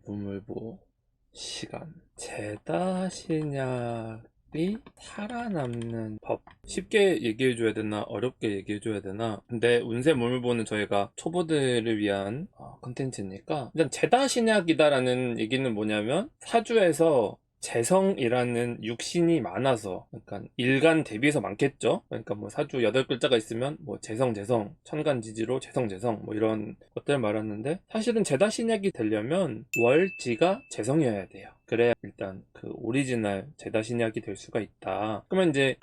문물보 시간. 제다 신약이 살아남는 법. 쉽게 얘기해줘야 되나 어렵게 얘기해줘야 되나. 근데 운세 문물보는 저희가 초보들을 위한 컨텐츠니까 일단 제다 신약이다라는 얘기는 뭐냐면, 사주에서 재성이라는 육신이 많아서, 그러니까 일간 대비해서 많겠죠. 그러니까 뭐 사주 8글자가 있으면 뭐 재성, 천간지지로 재성 뭐 이런 것들 말하는데, 사실은 제다신약이 되려면 월지가 재성이어야 돼요. 그래야 일단 그 오리지널 제다신약이 될 수가 있다. 그러면 이제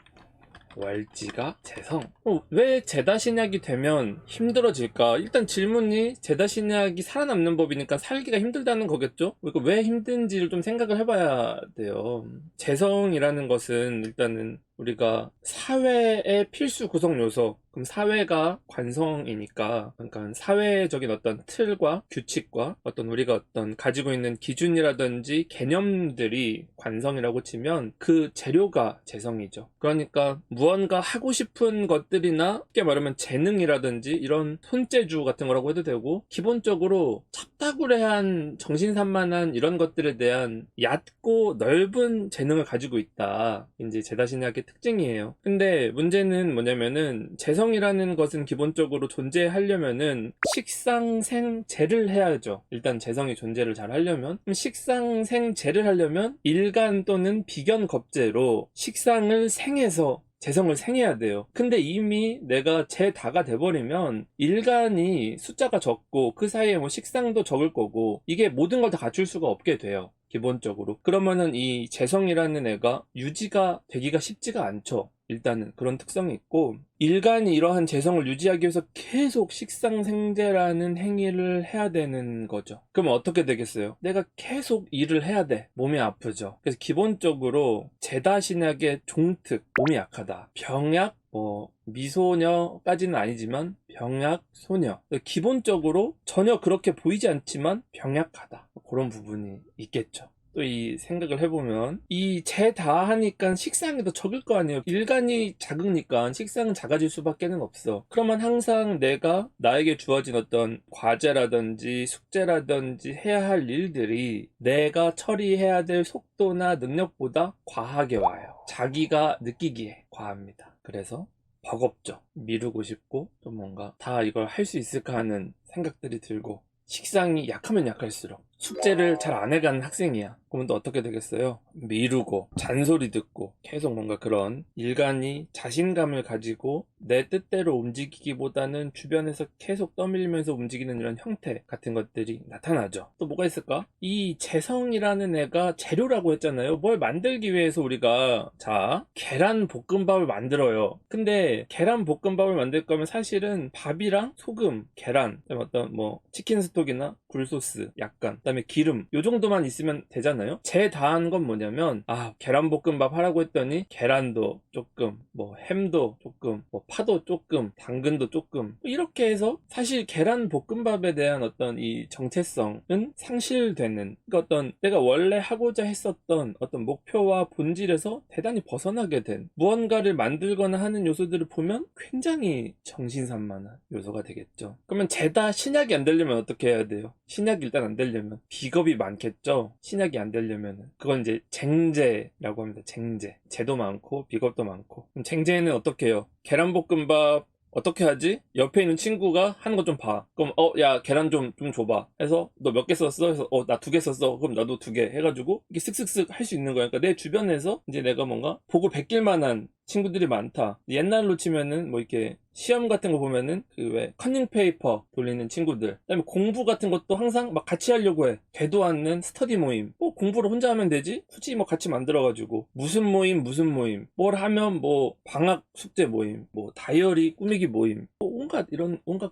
월지가 재성. 왜 제다신약이 되면 힘들어질까? 일단 질문이, 제다신약이 살아남는 법이니까 살기가 힘들다는 거겠죠? 그러니까 왜 힘든지를 좀 생각을 해봐야 돼요. 재성이라는 것은 일단은 우리가 사회의 필수 구성 요소, 그럼 사회가 관성이니까, 그러니까 사회적인 어떤 틀과 규칙과 어떤 우리가 어떤 가지고 있는 기준이라든지 개념들이 관성이라고 치면 그 재료가 재성이죠. 그러니까 무언가 하고 싶은 것들이나, 쉽게 말하면 재능이라든지 이런 손재주 같은 거라고 해도 되고, 기본적으로 찹다구레한 정신산만한 이런 것들에 대한 얕고 넓은 재능을 가지고 있다, 이제 제다신약의 특징이에요. 근데 문제는 뭐냐면은, 재성이라는 것은 기본적으로 존재하려면은 식상생재를 해야죠. 일단 재성이 존재를 잘 하려면, 그럼 식상생재를 하려면 일간 또는 비견겁재로 식상을 생해서 재성을 생해야 돼요. 근데 이미 내가 제다가 돼버리면 일간이 숫자가 적고 그 사이에 뭐 식상도 적을 거고, 이게 모든 걸 다 갖출 수가 없게 돼요, 기본적으로. 그러면은 이 재성이라는 애가 유지가 되기가 쉽지가 않죠. 일단은 그런 특성이 있고, 일간이 이러한 재성을 유지하기 위해서 계속 식상생재라는 행위를 해야 되는 거죠. 그럼 어떻게 되겠어요? 내가 계속 일을 해야 돼. 몸이 아프죠. 그래서 기본적으로 제다신약의 종특, 몸이 약하다, 병약, 미소녀까지는 아니지만 병약, 소녀, 기본적으로 전혀 그렇게 보이지 않지만 병약하다, 그런 부분이 있겠죠. 또 이 생각을 해보면, 이 제다 하니까 식상이 더 적을 거 아니에요. 일간이 작으니까 식상은 작아질 수밖에는 없어. 그러면 항상 내가, 나에게 주어진 어떤 과제라든지 숙제라든지 해야 할 일들이 내가 처리해야 될 속도나 능력보다 과하게 와요. 자기가 느끼기에 과합니다. 그래서 버겁죠. 미루고 싶고, 또 뭔가 다 이걸 할 수 있을까 하는 생각들이 들고, 식상이 약하면 약할수록, 숙제를 잘 안 해가는 학생이야. 그러면 또 어떻게 되겠어요? 미루고 잔소리 듣고 계속 뭔가 그런 일간이 자신감을 가지고 내 뜻대로 움직이기보다는 주변에서 계속 떠밀리면서 움직이는 이런 형태 같은 것들이 나타나죠. 또 뭐가 있을까? 이 재성이라는 애가 재료라고 했잖아요. 뭘 만들기 위해서 우리가, 자, 계란 볶음밥을 만들어요. 근데 계란 볶음밥을 만들 거면 사실은 밥이랑 소금, 계란, 어떤 뭐 치킨 스톡이나 굴소스 약간, 그다음에 기름, 요 정도만 있으면 되잖아요. 제 다한 건 뭐냐면, 계란볶음밥 하라고 했더니 계란도 조금, 뭐 햄도 조금, 뭐 파도 조금, 당근도 조금, 이렇게 해서 사실 계란볶음밥에 대한 어떤 이 정체성은 상실되는, 그러니까 어떤 내가 원래 하고자 했었던 어떤 목표와 본질에서 대단히 벗어나게 된, 무언가를 만들거나 하는 요소들을 보면 굉장히 정신산만한 요소가 되겠죠. 그러면 제다 신약이 안 되려면 어떻게 해야 돼요? 신약이 일단 안 되려면 비겁이 많겠죠. 신약이 안 되려면은 그건 이제 쟁제라고 합니다. 쟁제. 제도 많고 비겁도 많고. 그럼 쟁제는 어떻게 해요? 계란볶음밥 어떻게 하지? 옆에 있는 친구가 하는 거 좀 봐. 그럼 야, 계란 좀 줘봐 해서, 너 몇 개 썼어? 해서 나 2개 썼어. 그럼 나도 2개 해가지고 이게 쓱쓱쓱 할 수 있는 거야. 그러니까 내 주변에서 이제 내가 뭔가 보고 베낄 만한 친구들이 많다. 옛날로 치면은 뭐 이렇게 시험 같은 거 보면은 그 왜 커닝 페이퍼 돌리는 친구들, 그다음에 공부 같은 것도 항상 막 같이 하려고 해. 되도 않는 스터디 모임. 공부를 혼자 하면 되지? 굳이 뭐 같이 만들어가지고 무슨 모임 뭘 하면 뭐 방학 숙제 모임, 뭐 다이어리 꾸미기 모임, 온갖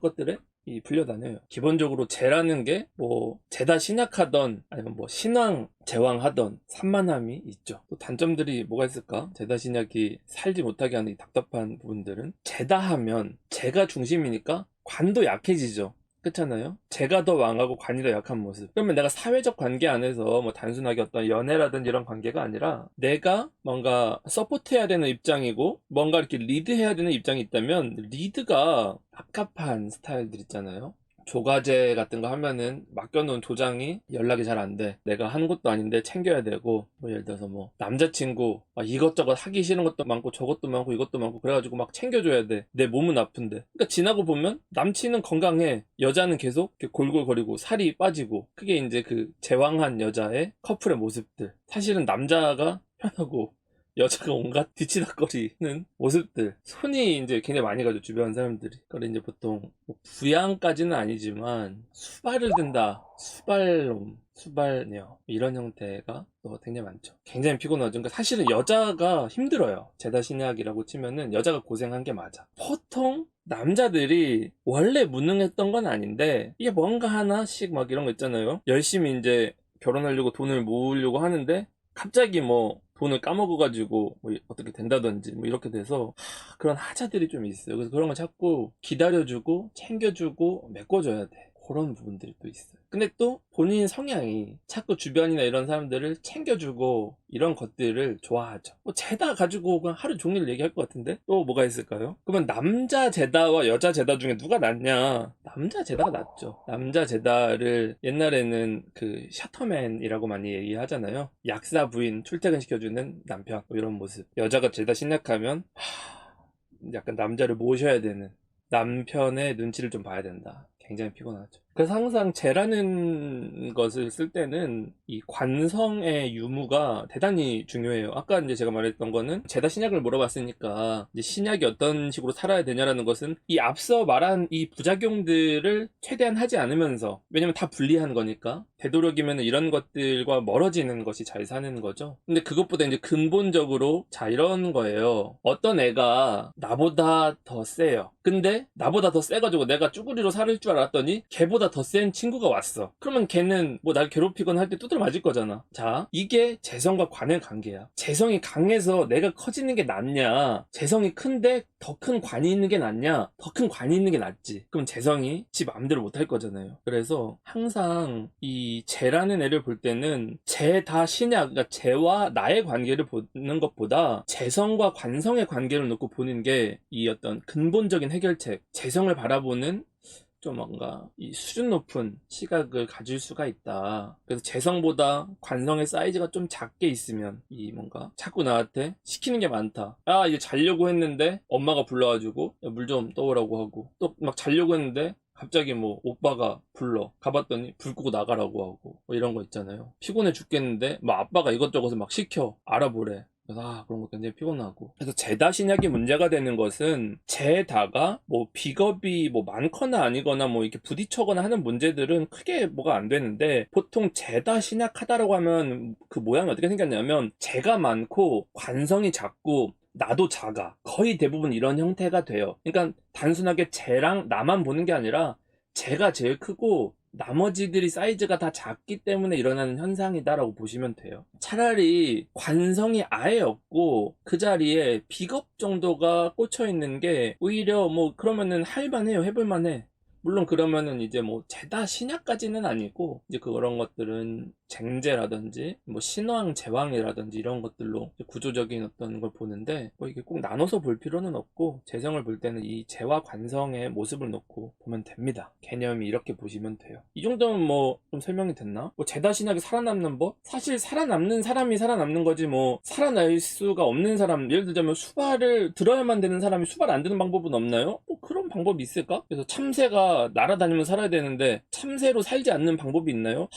것들에 불려다녀요. 기본적으로 재라는 게 뭐 재다 신약하던 아니면 뭐 신왕 제왕하던 산만함이 있죠. 또 단점들이 뭐가 있을까? 재다 신약이 살지 못하게 하는 이 답답한 부분들은, 재다 하면 재가 중심이니까 관도 약해지죠. 그렇잖아요. 재가 더 왕하고 관이 더 약한 모습. 그러면 내가 사회적 관계 안에서 뭐 단순하게 어떤 연애라든지 이런 관계가 아니라 내가 뭔가 서포트해야 되는 입장이고 뭔가 이렇게 리드해야 되는 입장이 있다면, 리드가 갑갑한 스타일들 있잖아요. 조과제 같은 거 하면은 맡겨놓은 도장이 연락이 잘 안 돼. 내가 하는 것도 아닌데 챙겨야 되고, 뭐 예를 들어서 뭐 남자친구 막 이것저것 하기 싫은 것도 많고 저것도 많고 이것도 많고 그래가지고 막 챙겨줘야 돼. 내 몸은 아픈데. 그러니까 지나고 보면 남친은 건강해. 여자는 계속 이렇게 골골거리고 살이 빠지고. 그게 이제 그 제왕한 여자의 커플의 모습들. 사실은 남자가 편하고 여자가 온갖 뒤치다거리는 모습들. 손이 이제 굉장히 많이 가죠, 주변 사람들이. 그걸 이제 보통 뭐 부양까지는 아니지만 수발을 든다, 수발놈, 수발녀 이런 형태가 또 굉장히 많죠. 굉장히 피곤하죠. 그러니까 사실은 여자가 힘들어요. 제다신약이라고 치면은 여자가 고생한 게 맞아. 보통 남자들이 원래 무능했던 건 아닌데 이게 뭔가 하나씩 막 이런 거 있잖아요. 열심히 이제 결혼하려고 돈을 모으려고 하는데 갑자기 뭐 돈을 까먹어가지고 뭐 어떻게 된다든지 뭐 이렇게 돼서 그런 하자들이 좀 있어요. 그래서 그런 걸 자꾸 기다려주고 챙겨주고 메꿔줘야 돼. 그런 부분들이 또 있어요. 근데 또 본인 성향이 자꾸 주변이나 이런 사람들을 챙겨주고 이런 것들을 좋아하죠. 뭐 제다 가지고 그냥 하루 종일 얘기할 것 같은데 또 뭐가 있을까요? 그러면 남자 제다와 여자 제다 중에 누가 낫냐? 남자 제다가 낫죠. 남자 제다를 옛날에는 그 셔터맨이라고 많이 얘기하잖아요. 약사 부인 출퇴근시켜주는 남편 뭐 이런 모습. 여자가 제다 신약하면 약간 남자를 모셔야 되는 남편의 눈치를 좀 봐야 된다. 굉장히 피곤하죠. 그래서 항상 재라는 것을 쓸 때는 이 관성의 유무가 대단히 중요해요. 아까 이제 제가 말했던 거는 제다 신약을 물어봤으니까 이제 신약이 어떤 식으로 살아야 되냐라는 것은 이 앞서 말한 이 부작용들을 최대한 하지 않으면서, 왜냐면 다 불리한 거니까 되도록이면 이런 것들과 멀어지는 것이 잘 사는 거죠. 근데 그것보다 이제 근본적으로 자 이런 거예요. 어떤 애가 나보다 더 세요. 근데 나보다 더 세가지고 내가 쭈구리로 살을 줄 알았더니 걔보다 더 센 친구가 왔어. 그러면 걔는 뭐 날 괴롭히거나 할 때 두드려 맞을 거잖아. 자, 이게 재성과 관의 관계야. 재성이 강해서 내가 커지는 게 낫냐, 재성이 큰데 더 큰 관이 있는 게 낫냐, 더 큰 관이 있는 게 낫지. 그럼 재성이 지 마음대로 못 할 거잖아요. 그래서 항상 이 재라는 애를 볼 때는 재 다 신약, 그러니까 재와 나의 관계를 보는 것보다 재성과 관성의 관계를 놓고 보는 게 이 어떤 근본적인 해결책, 재성을 바라보는 좀 뭔가 이 수준 높은 시각을 가질 수가 있다. 그래서 재성보다 관성의 사이즈가 좀 작게 있으면 이 뭔가 자꾸 나한테 시키는 게 많다. 아, 이제 자려고 했는데 엄마가 불러가지고 물 좀 떠오라고 하고, 또 막 자려고 했는데 갑자기 뭐 오빠가 불러 가봤더니 불 끄고 나가라고 하고 뭐 이런 거 있잖아요. 피곤해 죽겠는데 막 아빠가 이것저것을 막 시켜 알아보래. 그래서 그런 거 굉장히 피곤하고. 그래서 제다 신약이 문제가 되는 것은 제다가 뭐 비겁이 뭐 많거나 아니거나 뭐 이렇게 부딪혀거나 하는 문제들은 크게 뭐가 안 되는데, 보통 제다 신약하다라고 하면 그 모양이 어떻게 생겼냐면 제가 많고 관성이 작고 나도 작아. 거의 대부분 이런 형태가 돼요. 그러니까 단순하게 쟤랑 나만 보는 게 아니라 쟤가 제일 크고 나머지들이 사이즈가 다 작기 때문에 일어나는 현상이다라고 보시면 돼요. 차라리 관성이 아예 없고 그 자리에 비겁 정도가 꽂혀 있는 게 오히려 뭐 그러면은 할만해요. 해볼만해. 물론 그러면은 이제 뭐 제다 신약까지는 아니고 이제 그런 것들은 쟁제라든지 뭐 신왕 제왕이라든지 이런 것들로 구조적인 어떤 걸 보는데, 뭐 이게 꼭 나눠서 볼 필요는 없고 재성을 볼 때는 이 재와 관성의 모습을 놓고 보면 됩니다. 개념이 이렇게 보시면 돼요. 이 정도면 뭐 좀 설명이 됐나? 뭐 제다 신약이 살아남는 법? 사실 살아남는 사람이 살아남는 거지 뭐 살아날 수가 없는 사람, 예를 들자면 수발을 들어야만 되는 사람이 수발 안 드는 방법은 없나요? 뭐 그런 방법이 있을까? 그래서 참새가 날아다니면 살아야 되는데 참새로 살지 않는 방법이 있나요?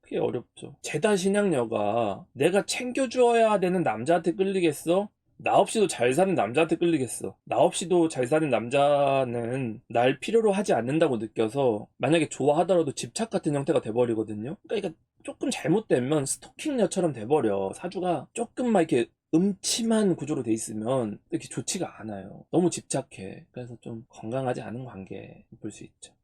그게 어렵죠. 제다 신양녀가 내가 챙겨주어야 되는 남자한테 끌리겠어? 나 없이도 잘 사는 남자한테 끌리겠어? 나 없이도 잘 사는 남자는 날 필요로 하지 않는다고 느껴서 만약에 좋아하더라도 집착 같은 형태가 돼버리거든요. 그러니까 조금 잘못되면 스토킹녀처럼 돼버려. 사주가 조금만 이렇게 음침한 구조로 돼 있으면 이렇게 좋지가 않아요. 너무 집착해. 그래서 좀 건강하지 않은 관계 볼 수 있죠.